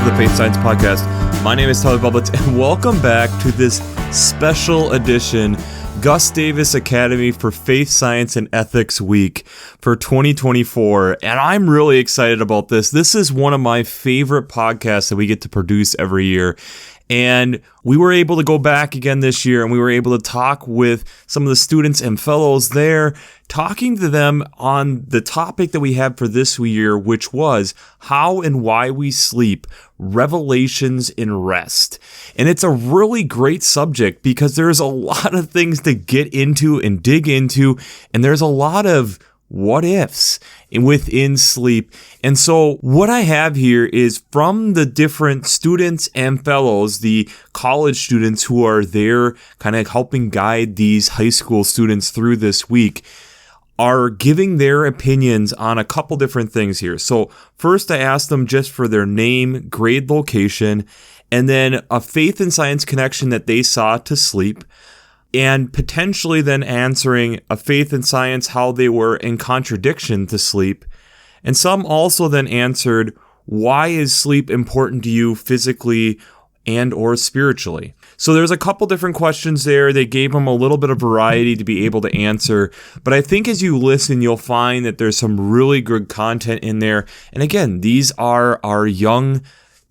to the Faith Science Podcast. My name is Tyler Bublitz, and welcome back to this special edition Gustavus Academy for Faith Science and Ethics Week for 2024. And I'm really excited about this. This is one of my favorite podcasts that we get to produce every year. And we were able to go back again this year, and we were able to talk with some of the students and fellows there, talking to them on the topic that we had for this year, which was how and why we sleep, revelations in rest. And it's a really great subject because there's a lot of things to get into and dig into, and there's a lot of what ifs within sleep. And so what I have here is from the different students and fellows, the college students who are there kind of helping guide these high school students through this week, are giving their opinions on a couple different things here. So first I asked them just for their name, grade, location, and then a faith and science connection that they saw to sleep, and potentially then answering a faith and science how they were in contradiction to sleep. And some also then answered, why is sleep important to you physically and or spiritually? So there's a couple different questions there. They gave them a little bit of variety to be able to answer. But I think as you listen, you'll find that there's some really good content in there. And again, these are our young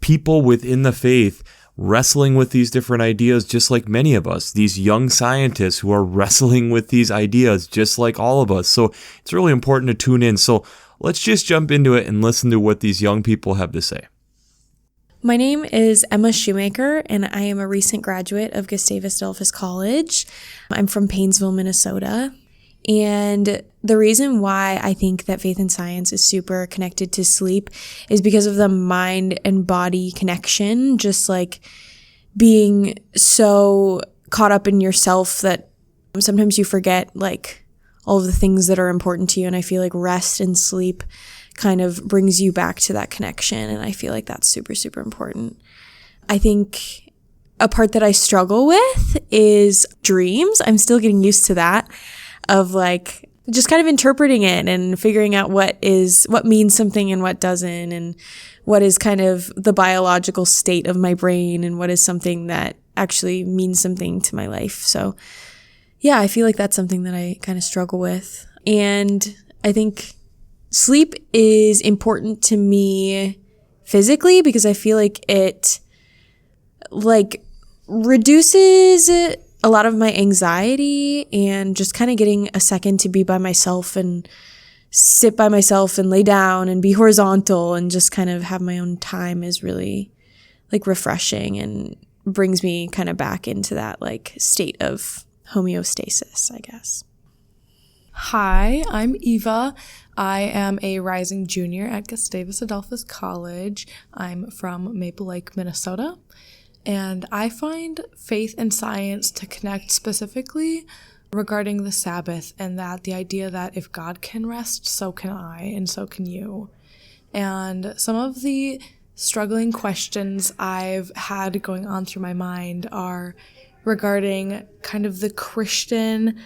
people within the faith wrestling with these different ideas, just like many of us, these young scientists who are wrestling with these ideas, just like all of us. So it's really important to tune in. So let's just jump into it and listen to what these young people have to say. My name is Emma Shoemaker, and I am a recent graduate of Gustavus Academy College. I'm from Painesville, Minnesota. And the reason why I think that faith and science is super connected to sleep is because of the mind and body connection, just like being so caught up in yourself that sometimes you forget like all of the things that are important to you. And I feel like rest and sleep kind of brings you back to that connection. And I feel like that's super, super important. I think a part that I struggle with is dreams. I'm still getting used to that, of like just kind of interpreting it and figuring out what means something and what doesn't, and what is kind of the biological state of my brain and what is something that actually means something to my life. So yeah, I feel like that's something that I kind of struggle with. And I think sleep is important to me physically because I feel like it like reduces a lot of my anxiety, and just kind of getting a second to be by myself and sit by myself and lay down and be horizontal and just kind of have my own time is really like refreshing and brings me kind of back into that like state of homeostasis, I guess. Hi, I'm Eva. I am a rising junior at Gustavus Academy College. I'm from Maple Lake, Minnesota. And I find faith and science to connect specifically regarding the Sabbath, and that the idea that if God can rest, so can I, and so can you. And some of the struggling questions I've had going on through my mind are regarding kind of the Christian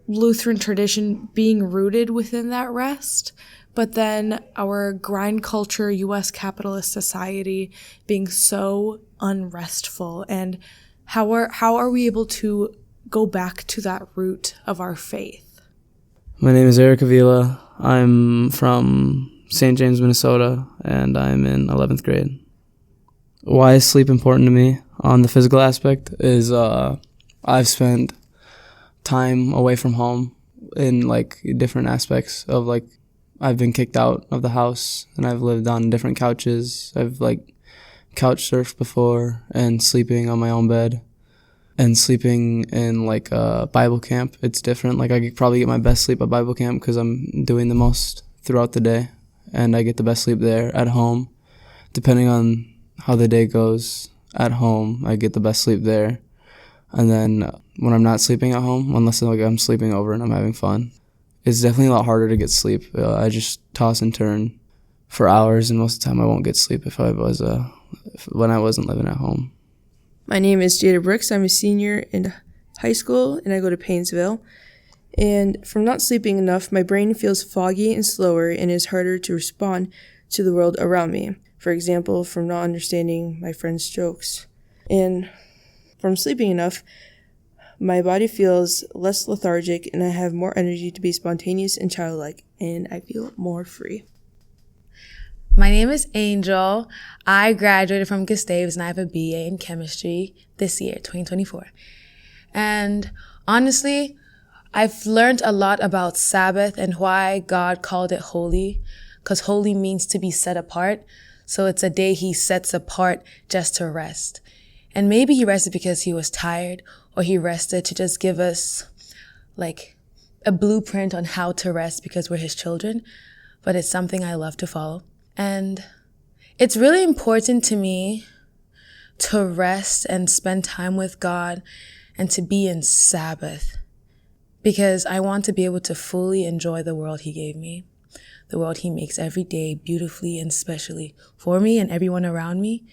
Lutheran tradition being rooted within that rest, but then our grind culture, U.S. capitalist society being so unrestful, and how are we able to go back to that root of our faith? My name is Eric Avila. I'm from St. James, Minnesota, and I'm in 11th grade. Why is sleep important to me on the physical aspect is I've spent time away from home in like different aspects of like I've been kicked out of the house and I've lived on different couches. I've like couch surfed before, and sleeping on my own bed and sleeping in like a Bible camp. It's different. Like I could probably get my best sleep at Bible camp because I'm doing the most throughout the day, and I get the best sleep there. At home, depending on how the day goes at home, I get the best sleep there. And then when I'm not sleeping at home, unless like I'm sleeping over and I'm having fun, it's definitely a lot harder to get sleep. I just toss and turn for hours, and most of the time I won't get sleep when I wasn't living at home. My name is Jada Brooks. I'm a senior in high school, and I go to Painesville. And from not sleeping enough, my brain feels foggy and slower, and is harder to respond to the world around me. For example, from not understanding my friends' jokes. And from sleeping enough, my body feels less lethargic and I have more energy to be spontaneous and childlike, and I feel more free. My name is Angel. I graduated from Gustavus and I have a BA in chemistry this year, 2024. And honestly, I've learned a lot about Sabbath and why God called it holy, because holy means to be set apart. So it's a day he sets apart just to rest. And maybe he rested because he was tired, or he rested to just give us like a blueprint on how to rest because we're his children. But it's something I love to follow. And it's really important to me to rest and spend time with God and to be in Sabbath because I want to be able to fully enjoy the world he gave me, the world he makes every day beautifully and specially for me and everyone around me.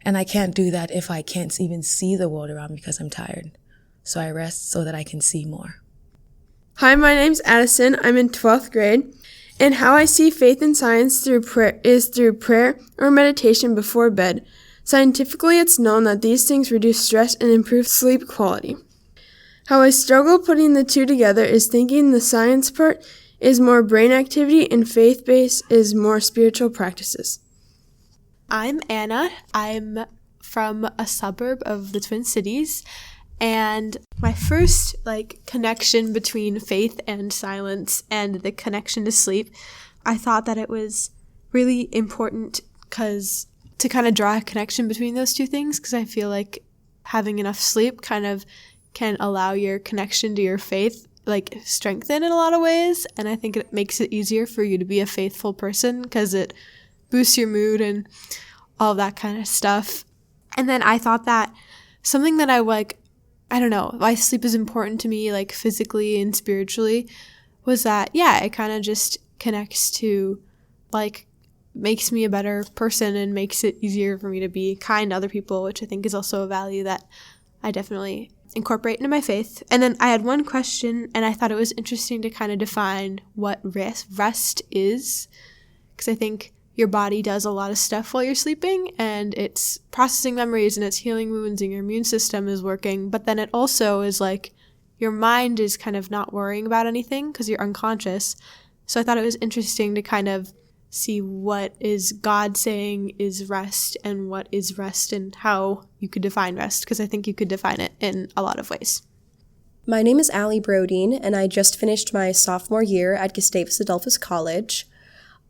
And I can't do that if I can't even see the world around me because I'm tired. So I rest so that I can see more. Hi, my name's Addison. I'm in 12th grade. And how I see faith and science through prayer or meditation before bed. Scientifically, it's known that these things reduce stress and improve sleep quality. How I struggle putting the two together is thinking the science part is more brain activity and faith-based is more spiritual practices. I'm Anna. I'm from a suburb of the Twin Cities. And my first connection between faith and silence and the connection to sleep, I thought that it was really important to kind of draw a connection between those two things, because I feel like having enough sleep kind of can allow your connection to your faith strengthen in a lot of ways. And I think it makes it easier for you to be a faithful person because it boosts your mood and all that kind of stuff. And then I thought that something that I don't know, why sleep is important to me, physically and spiritually, was that, it kind of just connects to, makes me a better person and makes it easier for me to be kind to other people, which I think is also a value that I definitely incorporate into my faith. And then I had one question, and I thought it was interesting to kind of define what rest is, because I think your body does a lot of stuff while you're sleeping, and it's processing memories and it's healing wounds and your immune system is working. But then it also is your mind is kind of not worrying about anything because you're unconscious. So I thought it was interesting to kind of see what is God saying is rest and what is rest and how you could define rest, because I think you could define it in a lot of ways. My name is Allie Brodeen, and I just finished my sophomore year at Gustavus Adolphus College.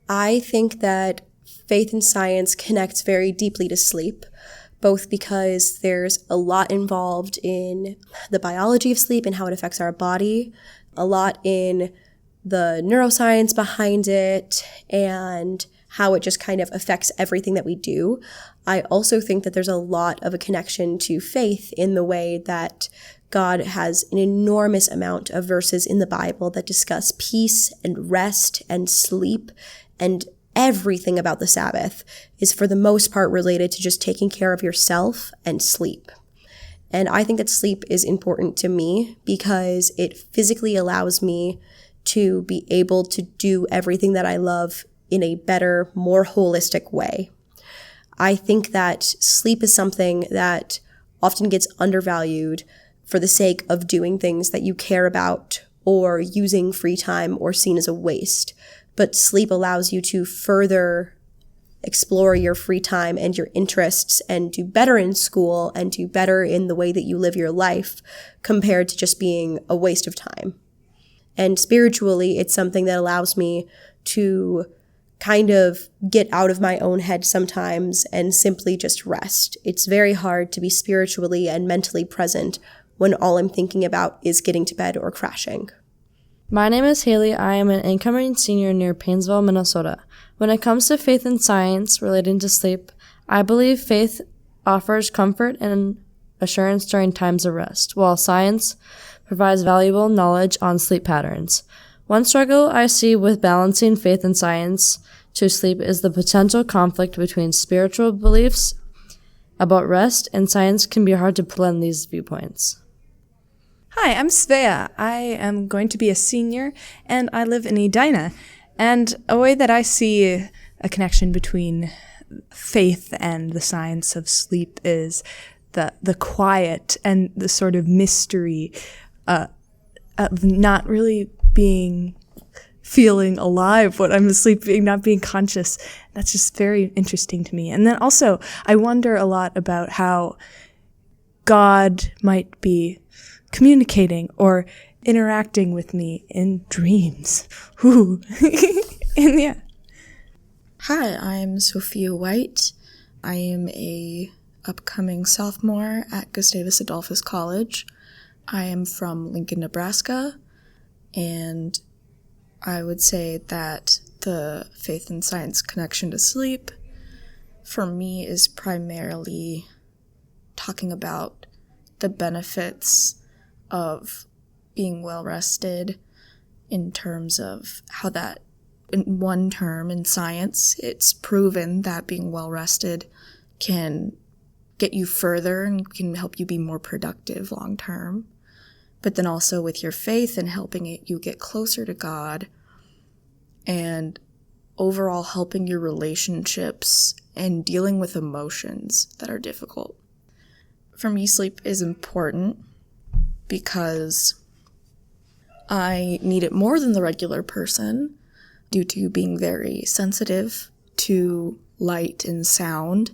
I think that faith and science connects very deeply to sleep, both because there's a lot involved in the biology of sleep and how it affects our body, a lot in the neuroscience behind it, and how it just kind of affects everything that we do. I also think that there's a lot of a connection to faith in the way that God has an enormous amount of verses in the Bible that discuss peace and rest and sleep, and everything about the Sabbath is for the most part related to just taking care of yourself and sleep. And I think that sleep is important to me because it physically allows me to be able to do everything that I love in a better, more holistic way. I think that sleep is something that often gets undervalued for the sake of doing things that you care about or using free time or seen as a waste. But sleep allows you to further explore your free time and your interests and do better in school and do better in the way that you live your life compared to just being a waste of time. And spiritually, it's something that allows me to kind of get out of my own head sometimes and simply just rest. It's very hard to be spiritually and mentally present when all I'm thinking about is getting to bed or crashing. My name is Haley. I am an incoming senior near Painesville, Minnesota. When it comes to faith and science relating to sleep, I believe faith offers comfort and assurance during times of rest, while science provides valuable knowledge on sleep patterns. One struggle I see with balancing faith and science to sleep is the potential conflict between spiritual beliefs about rest and science. Can be hard to blend these viewpoints. Hi, I'm Svea. I am going to be a senior, and I live in Edina. And a way that I see a connection between faith and the science of sleep is the quiet and the sort of mystery of not really feeling alive when I'm asleep, not being conscious. That's just very interesting to me. And then also, I wonder a lot about how God might be communicating or interacting with me in dreams. Ooh. And yeah. Hi, I'm Sophia White. I am a upcoming sophomore at Gustavus Adolphus College. I am from Lincoln, Nebraska, and I would say that the faith and science connection to sleep for me is primarily talking about the benefits of being well rested in terms of how that, in one term in science, it's proven that being well rested can get you further and can help you be more productive long term. But then also with your faith and helping you get closer to God and overall helping your relationships and dealing with emotions that are difficult. For me, sleep is important because I need it more than the regular person due to being very sensitive to light and sound.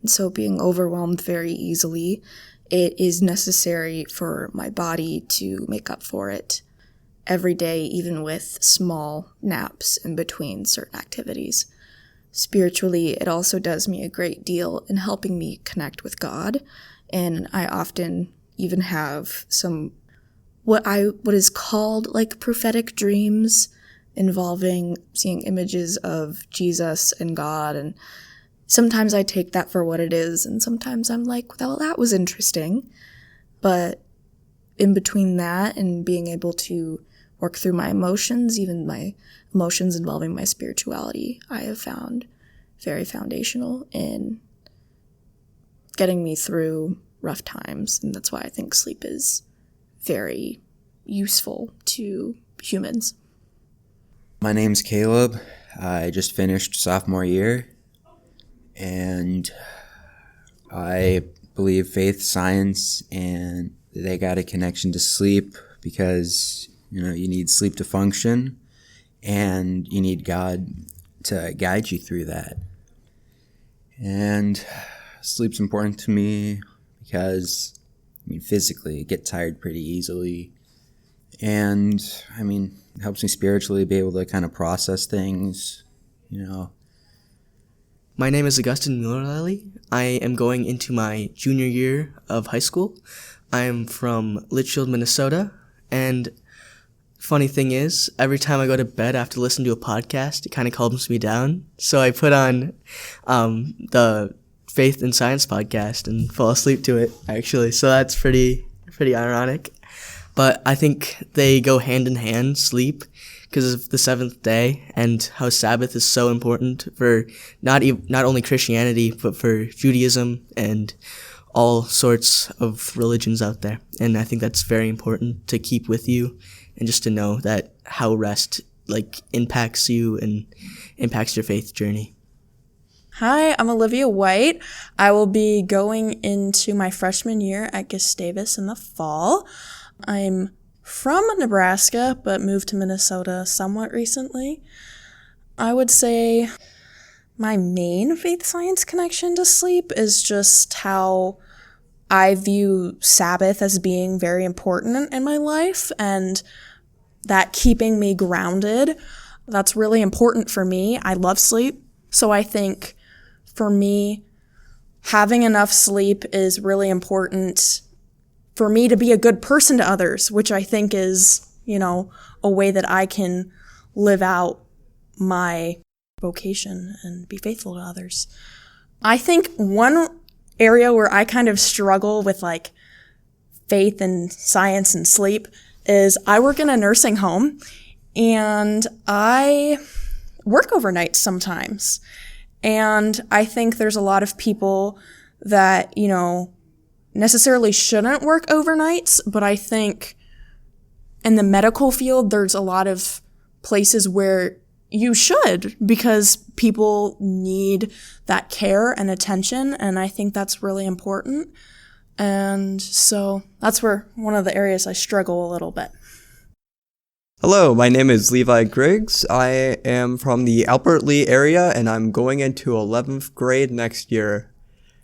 And so being overwhelmed very easily, it is necessary for my body to make up for it every day, even with small naps in between certain activities. Spiritually, it also does me a great deal in helping me connect with God, and I often even have some what is called like prophetic dreams involving seeing images of Jesus and God, and sometimes I take that for what it is, and sometimes I'm like, well, that was interesting. But in between that and being able to work through my emotions, even my emotions involving my spirituality, I have found very foundational in getting me through rough times. And that's why I think sleep is very useful to humans. My name's Caleb. I just finished sophomore year, and I believe faith, science, and they got a connection to sleep because, you need sleep to function, and you need God to guide you through that. And sleep's important to me because, physically, I get tired pretty easily. And, it helps me spiritually be able to kind of process things, My name is Augustin Muller-Lally. I am going into my junior year of high school. I am from Litchfield, Minnesota, and funny thing is, every time I go to bed, I have to listen to a podcast. It kind of calms me down. So I put on the Faith and Science podcast and fall asleep to it, actually. So that's pretty ironic. But I think they go hand in hand, sleep, because of the seventh day and how Sabbath is so important for not only Christianity, but for Judaism and all sorts of religions out there. And I think that's very important to keep with you and just to know that how rest impacts you and impacts your faith journey. Hi, I'm Olivia White. I will be going into my freshman year at Gustavus in the fall. I'm from Nebraska, but moved to Minnesota somewhat recently. I would say my main faith science connection to sleep is just how I view Sabbath as being very important in my life, and that keeping me grounded, that's really important for me. I love sleep, so I think for me, having enough sleep is really important for me to be a good person to others, which I think is, a way that I can live out my vocation and be faithful to others. I think one area where I kind of struggle with faith and science and sleep is I work in a nursing home and I work overnight sometimes. And I think there's a lot of people that, necessarily shouldn't work overnights, but I think in the medical field, there's a lot of places where, you should, because people need that care and attention, and I think that's really important. And so that's where one of the areas I struggle a little bit. Hello, my name is Levi Griggs. I am from the Albert Lee area, and I'm going into 11th grade next year.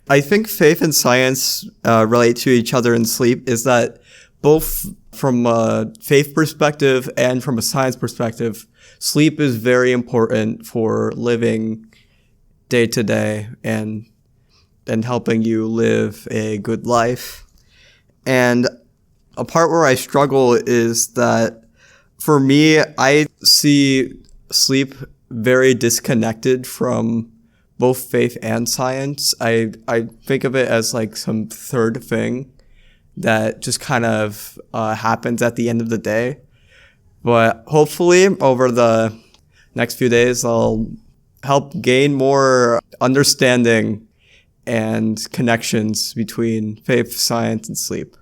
I think faith and science relate to each other in sleep, is that both from a faith perspective and from a science perspective, sleep is very important for living day to day and helping you live a good life. And a part where I struggle is that for me, I see sleep very disconnected from both faith and science. I think of it as like some third thing that just kind of happens at the end of the day. But hopefully over the next few days, I'll help gain more understanding and connections between faith, science, and sleep.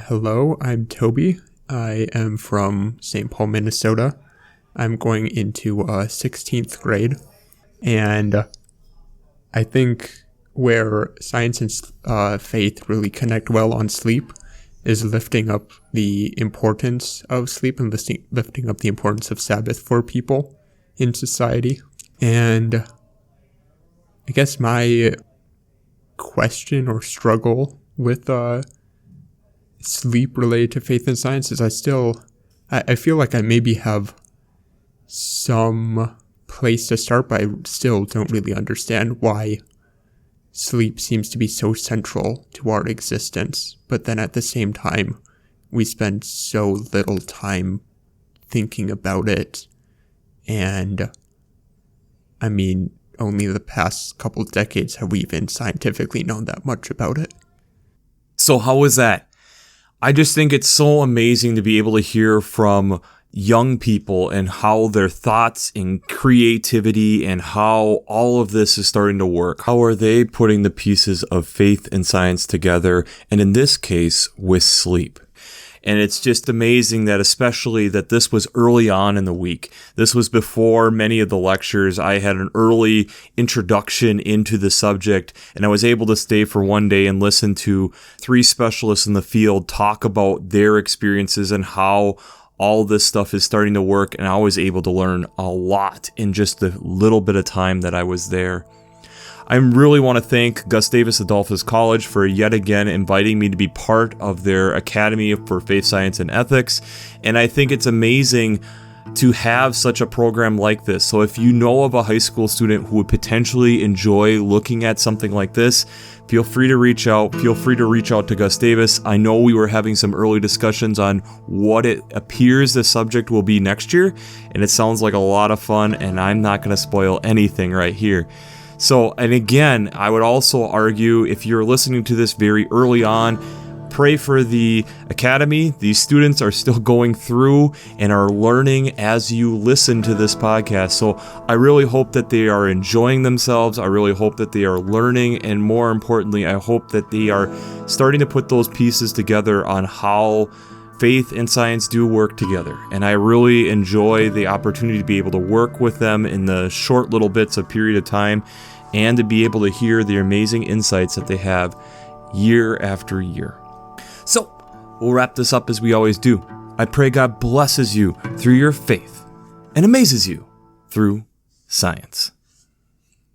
Hello, I'm Toby. I am from St. Paul, Minnesota. I'm going into 16th grade. And I think where science and faith really connect well on sleep is lifting up the importance of sleep and lifting up the importance of Sabbath for people in society. And I guess my question or struggle with sleep related to faith and science is I feel like I maybe have some place to start, but I still don't really understand why sleep seems to be so central to our existence. But then at the same time, we spend so little time thinking about it. And I mean, only the past couple decades have we even scientifically known that much about it. So how was that? I just think it's so amazing to be able to hear from young people and how their thoughts and creativity and how all of this is starting to work. How are they putting the pieces of faith and science together, and in this case, with sleep? And it's just amazing that especially that this was early on in the week. This was before many of the lectures. I had an early introduction into the subject, and I was able to stay for one day and listen to 3 specialists in the field talk about their experiences and how all this stuff is starting to work. And I was able to learn a lot in just the little bit of time that I was there. I really want to thank Gustavus Adolphus College for yet again inviting me to be part of their Academy for Faith, Science, and Ethics. And I think it's amazing to have such a program like this. So if you know of a high school student who would potentially enjoy looking at something like this, feel free to reach out. Feel free to reach out to Gustavus. I know we were having some early discussions on what it appears the subject will be next year, and it sounds like a lot of fun, and I'm not going to spoil anything right here. So, and again, I would also argue if you're listening to this very early on, pray for the academy. These students are still going through and are learning as you listen to this podcast. So I really hope that they are enjoying themselves. I really hope that they are learning. And more importantly, I hope that they are starting to put those pieces together on how faith and science do work together. And I really enjoy the opportunity to be able to work with them in the short little bits of period of time and to be able to hear the amazing insights that they have year after year. So, we'll wrap this up as we always do. I pray God blesses you through your faith and amazes you through science.